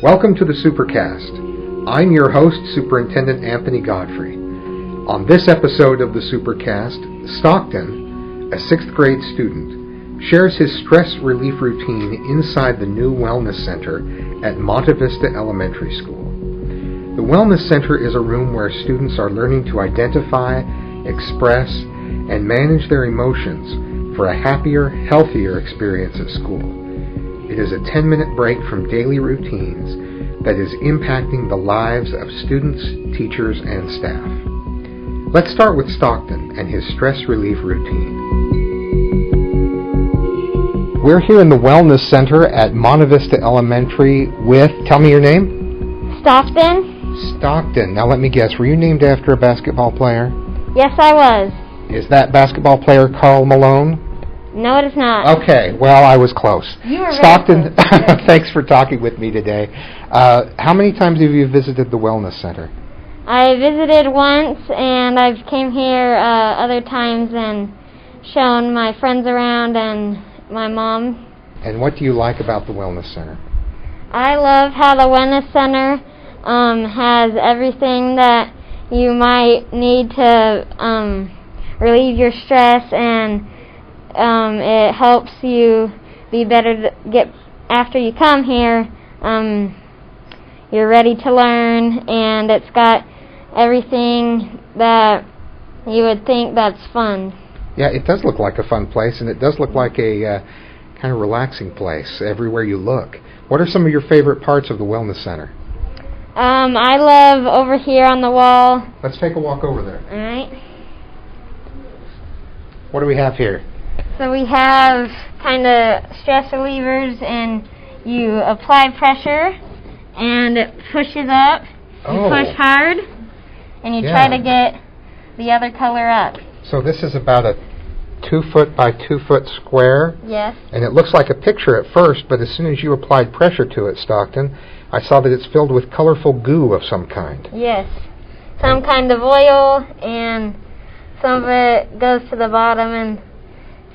Welcome to the Supercast. I'm your host, Superintendent Anthony Godfrey. On this episode of the Supercast, Stockton, a 6th grade student, shares his stress relief routine inside the new Wellness Center at Monte Vista Elementary School. The Wellness Center is a room where students are learning to identify, express, and manage their emotions for a happier, healthier experience at school. It is a 10-minute break from daily routines that is impacting the lives of students, teachers, and staff. Let's start with Stockton and his stress relief routine. We're here in the Wellness Center at Monte Vista Elementary with, tell me your name? Stockton. Stockton. Now let me guess, were you named after a basketball player? Yes, I was. Is that basketball player Karl Malone? No, it is not. Okay, well, I was close. You were Stockton, very close. thanks for talking with me today. How many times have you visited the Wellness Center? I visited once, and I've came here other times and shown my friends around and my mom. And what do you like about the Wellness Center? I love how the Wellness Center has everything that you might need to relieve your stress, and it helps you be better to get after you come here. You're ready to learn, and it's got everything that you would think that's fun. Yeah, it does look like a fun place, and it does look like a kind of relaxing place everywhere you look. What are some of your favorite parts of the Wellness Center? I love over here on the wall. Let's take a walk over there. All right. What do we have here? So we have kind of stress relievers, and you apply pressure, and it pushes up. You push hard, and you try to get the other color up. So this is about a 2-foot by 2-foot square. Yes. And it looks like a picture at first, but as soon as you applied pressure to it, Stockton, I saw that it's filled with colorful goo of some kind. Yes. Some kind of oil, and some of it goes to the bottom, and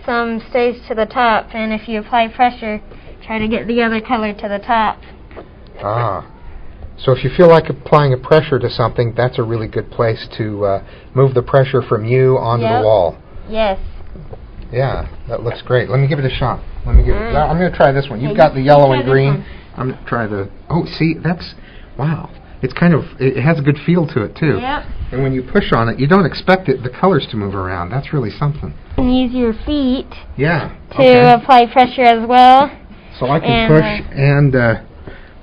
some stays to the top. And if you apply pressure, try to get the other color to the top. So if you feel like applying a pressure to something, that's a really good place to move the pressure from you onto the wall. Yes. Yeah, that looks great. Let me give it a shot. I'm going to try this one. You've got the yellow and green. I'm going to try the... Oh, see, that's... Wow. It's kind of... It has a good feel to it, too. Yep. And when you push on it, you don't expect the colors to move around. That's really something. You can use your feet to apply pressure as well. So I can push and...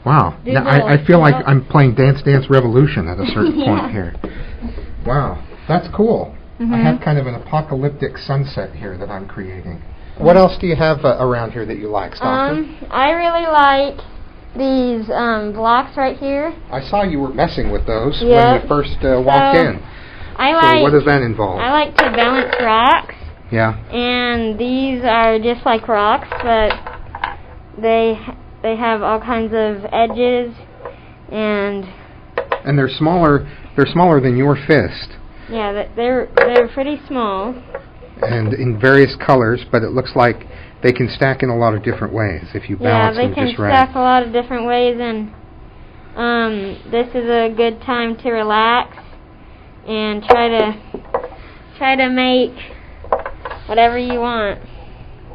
wow. Now, I feel like I'm playing Dance Dance Revolution at a certain point here. Wow. That's cool. Mm-hmm. I have kind of an apocalyptic sunset here that I'm creating. What else do you have around here that you like, Stockton? I really like these blocks right here. I saw you were messing with those when you first walked in. So what does that involve? I like to balance rocks. Yeah. And these are just like rocks, but they have all kinds of edges, and they're smaller. They're smaller than your fist. Yeah, they're pretty small. And in various colors, but it looks like they can stack in a lot of different ways if you balance them just right. Yeah, they can stack a lot of different ways, and this is a good time to relax and try to make whatever you want.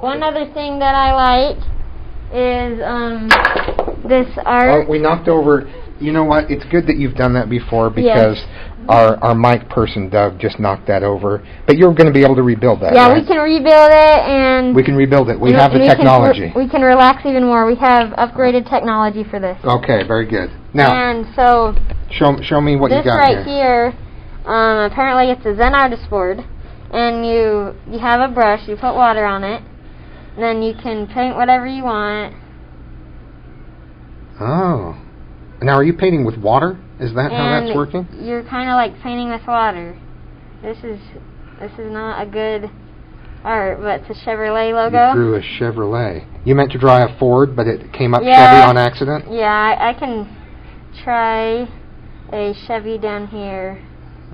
One other thing that I like is this art. Oh, we knocked over. You know what? It's good that you've done that before, because our mic person, Doug, just knocked that over. But you're going to be able to rebuild that, right? we can rebuild it, and... We can rebuild it. We have the technology. We can relax even more. We have upgraded technology for this. Okay, very good. Now, and so... Show me what you got here. This right here, apparently it's a Zen artist board, and you have a brush, you put water on it, and then you can paint whatever you want. Oh. Now, are you painting with water? Is that how that's working? You're kind of like painting with water. This is not a good art, but it's a Chevrolet logo. You drew a Chevrolet. You meant to draw a Ford, but it came up Chevy on accident? Yeah, I can try a Chevy down here.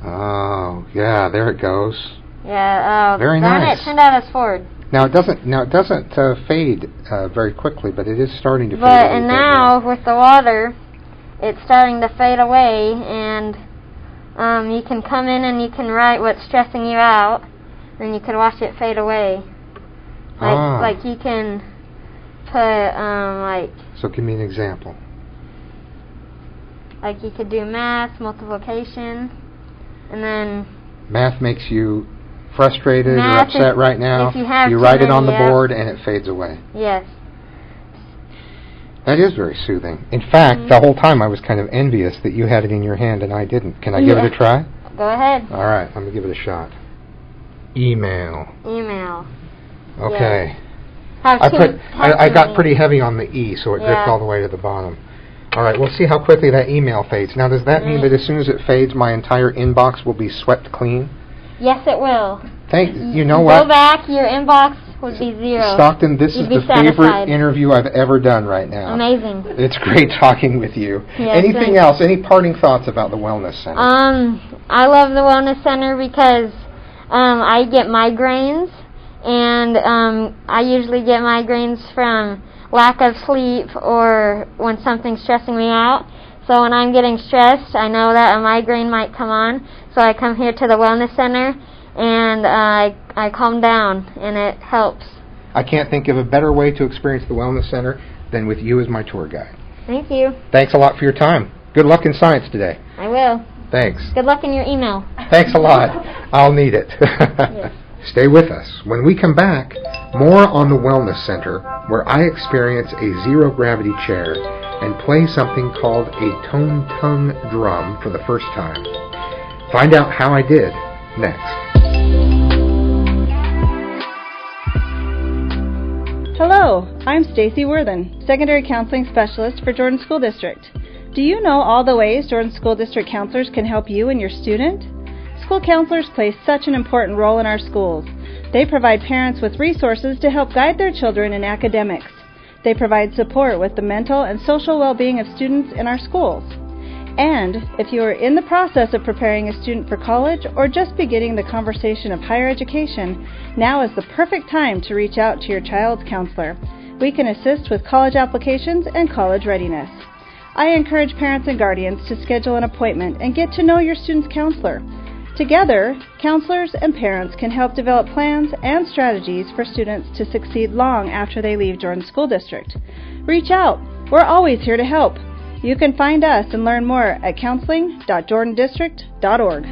Oh, yeah, there it goes. Yeah, very nice. It turned out as Ford. Now it doesn't fade very quickly, but it is starting to fade. And now with the water, it's starting to fade away, and you can come in and you can write what's stressing you out, and you can watch it fade away. Like you can put So give me an example. Like you could do math, multiplication, and then... Math makes you frustrated or upset right now. You write it on the board and it fades away. Yes. That is very soothing. In fact, the whole time I was kind of envious that you had it in your hand and I didn't. Can I give it a try? Go ahead. All right, let me give it a shot. Email. Okay. Yes. I got pretty heavy on the E, so it dripped all the way to the bottom. All right, we'll see how quickly that email fades. Now, does that mean that as soon as it fades, my entire inbox will be swept clean? Yes, it will. You know what? Go back, your inbox would be zero. Stockton, this is the favorite interview I've ever done right now. Amazing. It's great talking with you. Yes, anything else? Any parting thoughts about the Wellness Center? I love the Wellness Center because I get migraines, and I usually get migraines from lack of sleep or when something's stressing me out. So when I'm getting stressed, I know that a migraine might come on. So I come here to the Wellness Center, and I calm down, and it helps. I can't think of a better way to experience the Wellness Center than with you as my tour guide. Thank you. Thanks a lot for your time. Good luck in science today. I will. Thanks. Good luck in your email. Thanks a lot. I'll need it. Yes. Stay with us. When we come back, more on the Wellness Center, where I experience a zero-gravity chair and play something called a tone-tongue drum for the first time. Find out how I did next. Hello, I'm Stacy Worthen, Secondary Counseling Specialist for Jordan School District. Do you know all the ways Jordan School District counselors can help you and your student? School counselors play such an important role in our schools. They provide parents with resources to help guide their children in academics. They provide support with the mental and social well-being of students in our schools. And if you are in the process of preparing a student for college or just beginning the conversation of higher education, now is the perfect time to reach out to your child's counselor. We can assist with college applications and college readiness. I encourage parents and guardians to schedule an appointment and get to know your student's counselor. Together, counselors and parents can help develop plans and strategies for students to succeed long after they leave Jordan School District. Reach out. We're always here to help. You can find us and learn more at counseling.jordandistrict.org.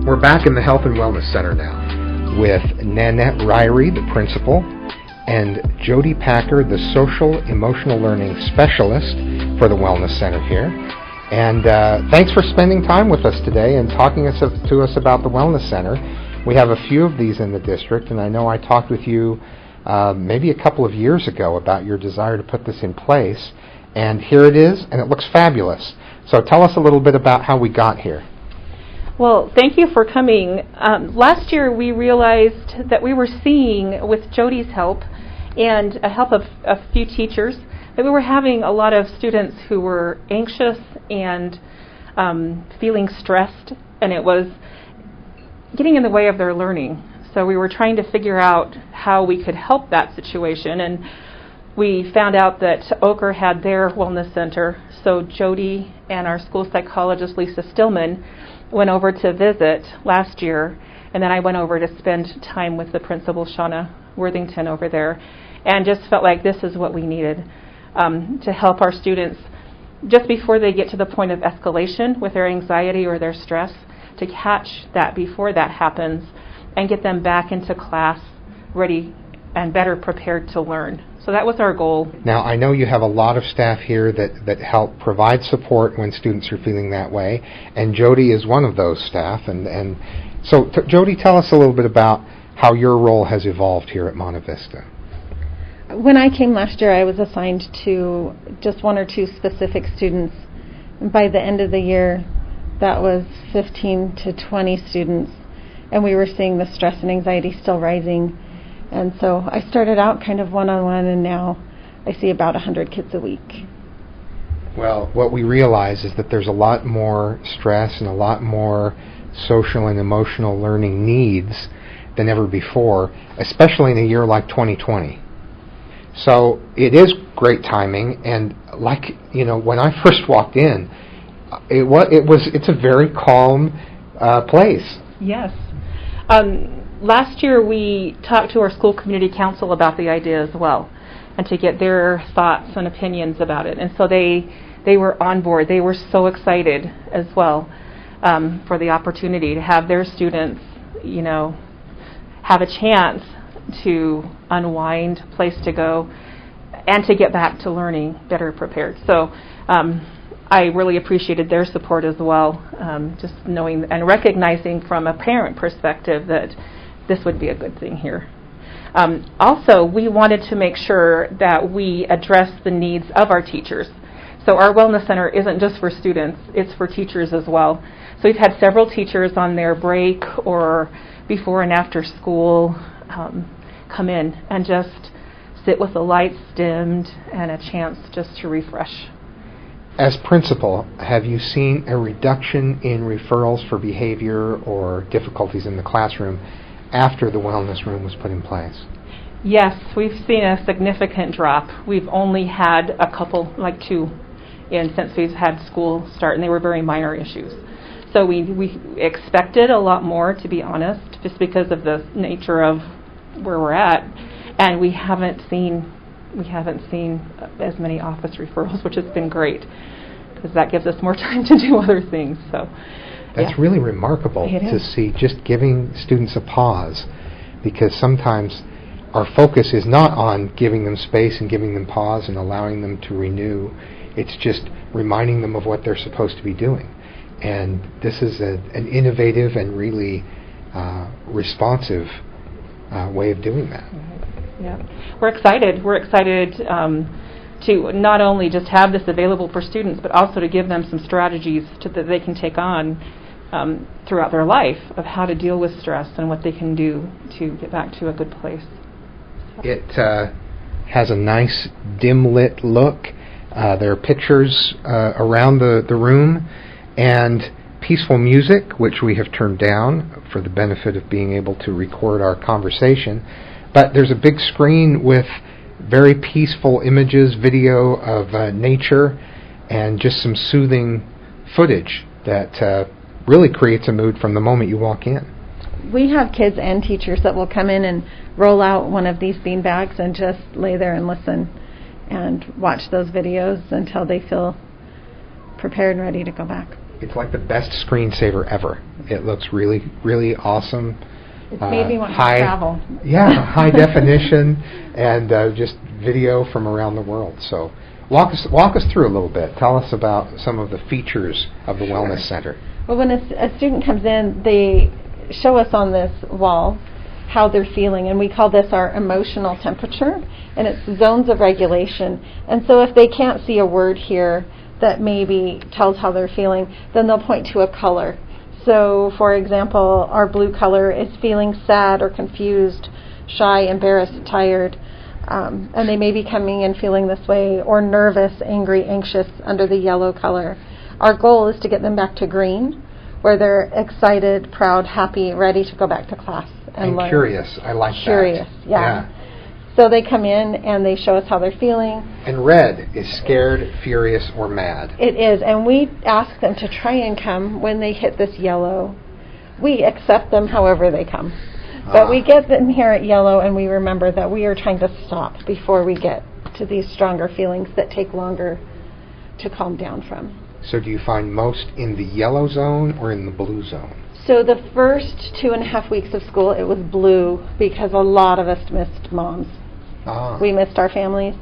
We're back in the Health and Wellness Center now with Nanette Ryrie, the principal, and Jody Packer, the Social Emotional Learning Specialist for the Wellness Center here. And thanks for spending time with us today and talking to us about the Wellness Center. We have a few of these in the district, and I know I talked with you maybe a couple of years ago about your desire to put this in place. And here it is, and it looks fabulous. So tell us a little bit about how we got here. Well, thank you for coming. Last year we realized that we were seeing, with Jody's help and a help of a few teachers, that we were having a lot of students who were anxious and feeling stressed, and it was getting in the way of their learning. So we were trying to figure out how we could help that situation, and we found out that Ochre had their wellness center, so Jody and our school psychologist, Lisa Stillman, went over to visit last year, and then I went over to spend time with the principal, Shauna Worthington, over there, and just felt like this is what we needed to help our students just before they get to the point of escalation with their anxiety or their stress, to catch that before that happens and get them back into class ready and better prepared to learn. So that was our goal. Now, I know you have a lot of staff here that help provide support when students are feeling that way, and Jody is one of those staff. And so, Jody, tell us a little bit about how your role has evolved here at Monte Vista. When I came last year, I was assigned to just one or two specific students. And by the end of the year, that was 15 to 20 students, and we were seeing the stress and anxiety still rising. And so I started out kind of one-on-one, and now I see about 100 kids a week. Well, what we realize is that there's a lot more stress and a lot more social and emotional learning needs than ever before, especially in a year like 2020. So it is great timing, and like, when I first walked in, it's a very calm place. Yes. Last year we talked to our school community council about the idea as well, and to get their thoughts and opinions about it. And so they were on board. They were so excited as well for the opportunity to have their students, have a chance to unwind, place to go, and to get back to learning better prepared. So I really appreciated their support as well, just knowing and recognizing from a parent perspective that this would be a good thing here. Also, we wanted to make sure that we address the needs of our teachers. So our Wellness Center isn't just for students, it's for teachers as well. So we've had several teachers on their break or before and after school come in and just sit with the lights dimmed and a chance just to refresh. As principal, have you seen a reduction in referrals for behavior or difficulties in the classroom after the wellness room was put in place? Yes, we've seen a significant drop. We've only had a couple, like 2, since we've had school start, and they were very minor issues. So we expected a lot more, to be honest, just because of the nature of where we're at, and we haven't seen as many office referrals, which has been great, because that gives us more time to do other things. So that's really remarkable to see, just giving students a pause, because sometimes our focus is not on giving them space and giving them pause and allowing them to renew. It's just reminding them of what they're supposed to be doing. And this is an innovative and really responsive way of doing that. Yeah, we're excited. We're excited to not only just have this available for students, but also to give them some strategies that they can take on throughout their life of how to deal with stress and what they can do to get back to a good place. It has a nice dim-lit look. There are pictures around the room and peaceful music, which we have turned down for the benefit of being able to record our conversation. But there's a big screen with very peaceful images, video of nature, and just some soothing footage that really creates a mood from the moment you walk in. We have kids and teachers that will come in and roll out one of these bean bags and just lay there and listen and watch those videos until they feel prepared and ready to go back. It's like the best screensaver ever. It looks really, really awesome. It's made me want to travel. Yeah, high definition and just video from around the world. So walk us through a little bit. Tell us about some of the features of the Wellness Center. Well, when a student comes in, they show us on this wall how they're feeling, and we call this our emotional temperature, and it's zones of regulation. And so if they can't see a word here that maybe tells how they're feeling, then they'll point to a color. So, for example, our blue color is feeling sad or confused, shy, embarrassed, tired, and they may be coming in feeling this way, or nervous, angry, anxious under the yellow color. Our goal is to get them back to green, where they're excited, proud, happy, ready to go back to class and learn. Curious. I like curious, that. Yeah. So they come in and they show us how they're feeling. And red is scared, furious, or mad. It is, and we ask them to try and come when they hit this yellow. We accept them however they come. But we get them here at yellow, and we remember that we are trying to stop before we get to these stronger feelings that take longer to calm down from. So do you find most in the yellow zone or in the blue zone? So the first 2.5 weeks of school, it was blue because a lot of us missed moms. We missed our families.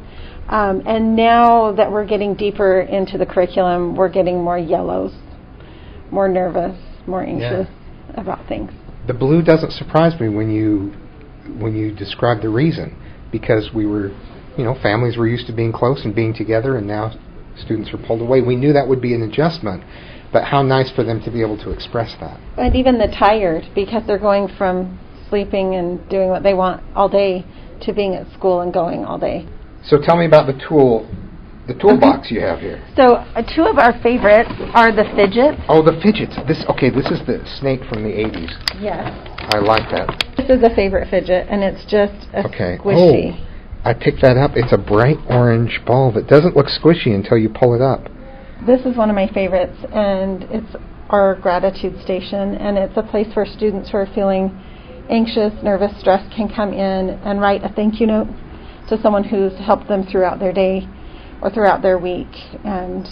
And now that we're getting deeper into the curriculum, we're getting more yellows, more nervous, more anxious about things. The blue doesn't surprise me when you describe the reason, because we were, families were used to being close and being together, and now students are pulled away. We knew that would be an adjustment, but how nice for them to be able to express that. And even the tired, because they're going from sleeping and doing what they want all day to being at school and going all day. So tell me about the toolbox you have here. So 2 of our favorites are the fidgets. Oh, the fidgets. This is the snake from the 80s. Yes. I like that. This is a favorite fidget, and it's just a squishy. Oh, I picked that up. It's a bright orange ball that doesn't look squishy until you pull it up. This is one of my favorites, and it's our gratitude station, and it's a place where students who are feeling anxious, nervous, stressed can come in and write a thank you note to someone who's helped them throughout their day or throughout their week. And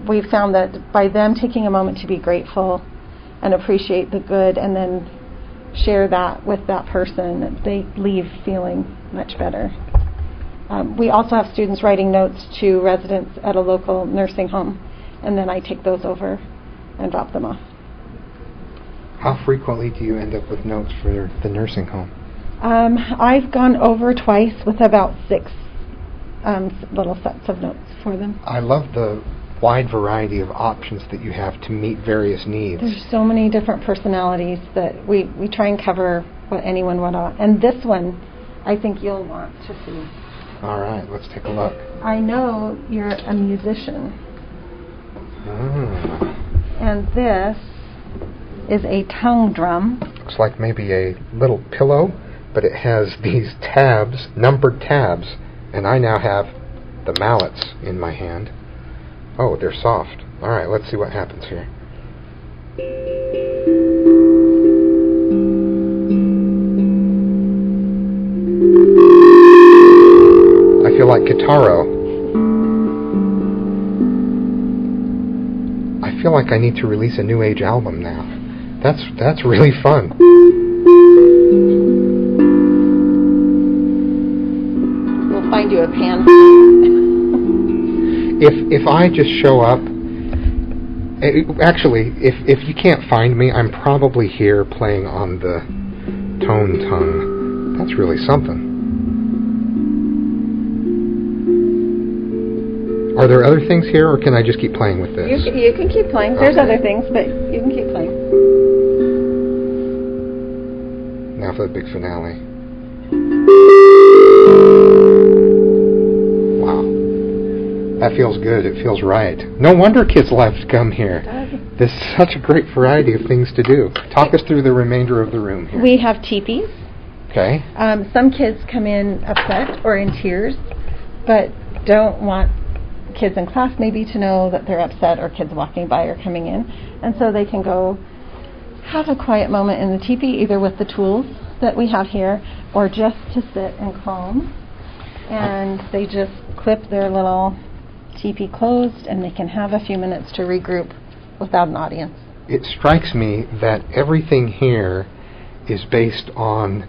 we've found that by them taking a moment to be grateful and appreciate the good and then share that with that person, they leave feeling much better. We also have students writing notes to residents at a local nursing home, and then I take those over and drop them off. How frequently do you end up with notes for the nursing home? I've gone over twice with about 6 little sets of notes for them. I love the wide variety of options that you have to meet various needs. There's so many different personalities that we try and cover what anyone would want. And this one, I think you'll want to see. All right, let's take a look. I know you're a musician. And this is a tongue drum. Looks like maybe a little pillow, but it has these tabs, numbered tabs, and I now have the mallets in my hand. Oh, they're soft. All right, let's see what happens here. I feel like Guitaro. I feel like I need to release a New Age album now. That's really fun. We'll find you a pan. If I just show up, actually, if you can't find me, I'm probably here playing on the tone tongue. That's really something. Are there other things here, or can I just keep playing with this? You can keep playing. There's other things, but you can keep playing. Now for the big finale. Wow. That feels good. It feels right. No wonder kids like to come here. There's such a great variety of things to do. Talk us through the remainder of the room here. We have teepees. Okay. Some kids come in upset or in tears, but don't want kids in class maybe to know that they're upset, or kids walking by or coming in. And so they can go have a quiet moment in the teepee, either with the tools that we have here or just to sit and calm. And they just clip their little teepee closed, and they can have a few minutes to regroup without an audience. It strikes me that everything here is based on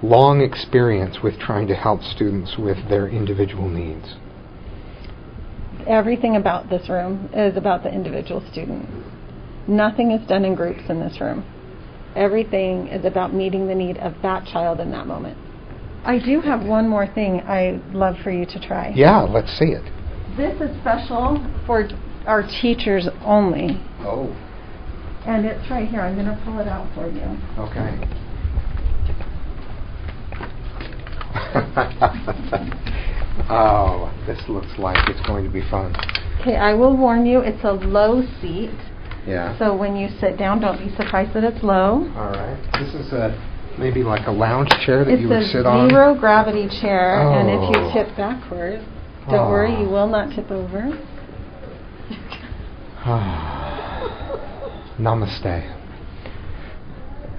long experience with trying to help students with their individual needs. Everything about this room is about the individual student. Nothing is done in groups in this room. Everything is about meeting the need of that child in that moment. I do have one more thing I'd love for you to try. Yeah, let's see it. This is special for our teachers only. Oh. And it's right here. I'm going to pull it out for you. Okay. Oh, this looks like it's going to be fun. Okay, I will warn you, it's a low seat. Yeah. So when you sit down, don't be surprised that it's low. All right. This is maybe like a lounge chair that you would sit on. It's a zero gravity chair, and if Oh. you tip backwards, don't worry, you will not tip over. Namaste.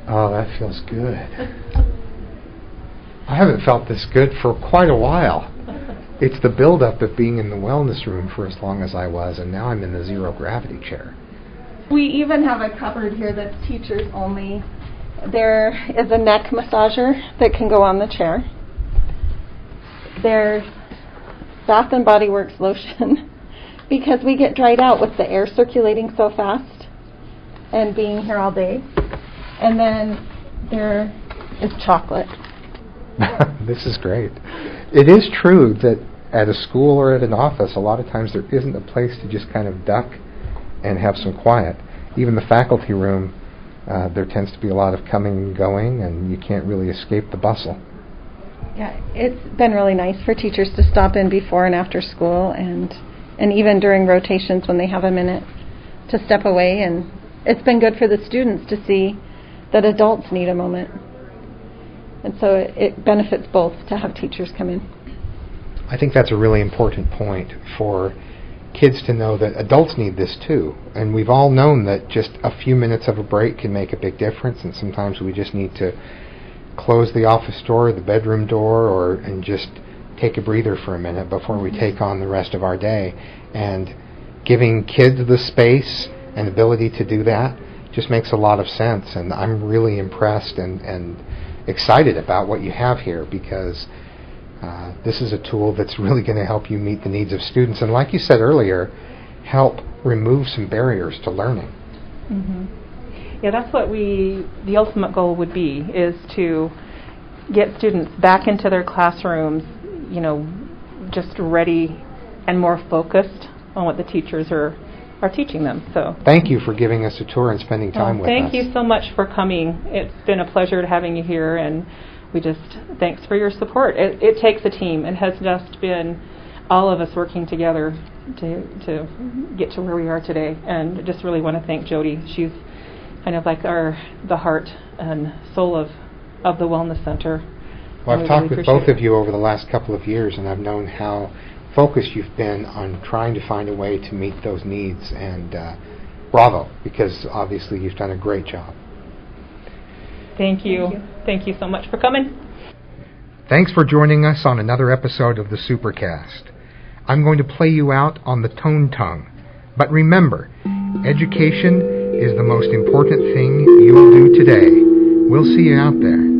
Oh, that feels good. I haven't felt this good for quite a while. It's the build-up of being in the wellness room for as long as I was, and now I'm in the zero gravity chair. We even have a cupboard here that's teachers only. There is a neck massager that can go on the chair. There's Bath and Body Works lotion because we get dried out with the air circulating so fast and being here all day. And then there is chocolate. This is great. It is true that at a school or at an office, a lot of times there isn't a place to just kind of duck and have some quiet. Even the faculty room, there tends to be a lot of coming and going, and you can't really escape the bustle. Yeah, it's been really nice for teachers to stop in before and after school, and even during rotations when they have a minute to step away. And it's been good for the students to see that adults need a moment. And so it benefits both to have teachers come in. I think that's a really important point for kids to know that adults need this too. And we've all known that just a few minutes of a break can make a big difference, and sometimes we just need to close the office door, the bedroom door, and just take a breather for a minute before we take on the rest of our day. And giving kids the space and ability to do that just makes a lot of sense. And I'm really impressed and excited about what you have here, because this is a tool that's really going to help you meet the needs of students, and like you said earlier, help remove some barriers to learning. Mm-hmm. Yeah, that's what the ultimate goal would be, is to get students back into their classrooms, just ready and more focused on what the teachers are teaching them. So thank you for giving us a tour and spending time with us. Thank you so much for coming. It's been a pleasure having you here, and thanks for your support. It takes a team. It has just been all of us working together to get to where we are today. And I just really want to thank Jody. She's kind of like the heart and soul of the Wellness Center. Well, I've talked with both of you over the last couple of years, and I've known how focused you've been on trying to find a way to meet those needs. And bravo, because obviously you've done a great job. Thank you. Thank you so much for coming. Thanks for joining us on another episode of the Supercast. I'm going to play you out on the tone tongue. But remember, education is the most important thing you'll do today. We'll see you out there.